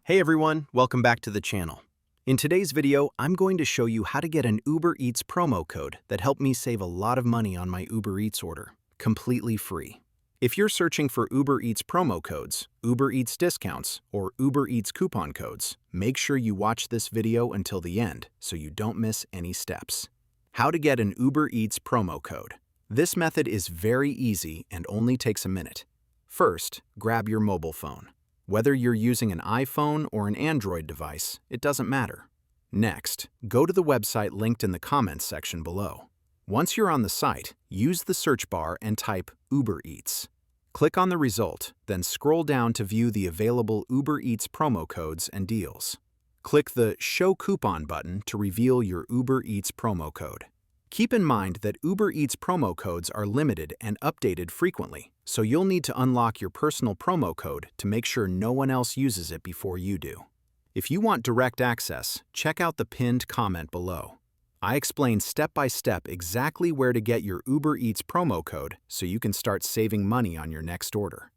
Hey everyone, welcome back to the channel. In today's video, I'm going to show you how to get an Uber Eats promo code that helped me save a lot of money on my Uber Eats order, completely free. If you're searching for Uber Eats promo codes, Uber Eats discounts, or Uber Eats coupon codes, make sure you watch this video until the end so you don't miss any steps. How to get an Uber Eats promo code. This method is very easy and only takes a minute. First, grab your mobile phone. Whether you're using an iPhone or an Android device, it doesn't matter. Next, go to the website linked in the comments section below. Once you're on the site, use the search bar and type Uber Eats. Click on the result, then scroll down to view the available Uber Eats promo codes and deals. Click the Show Coupon button to reveal your Uber Eats promo code. Keep in mind that Uber Eats promo codes are limited and updated frequently, so you'll need to unlock your personal promo code to make sure no one else uses it before you do. If you want direct access, check out the pinned comment below. I explain step by step exactly where to get your Uber Eats promo code so you can start saving money on your next order.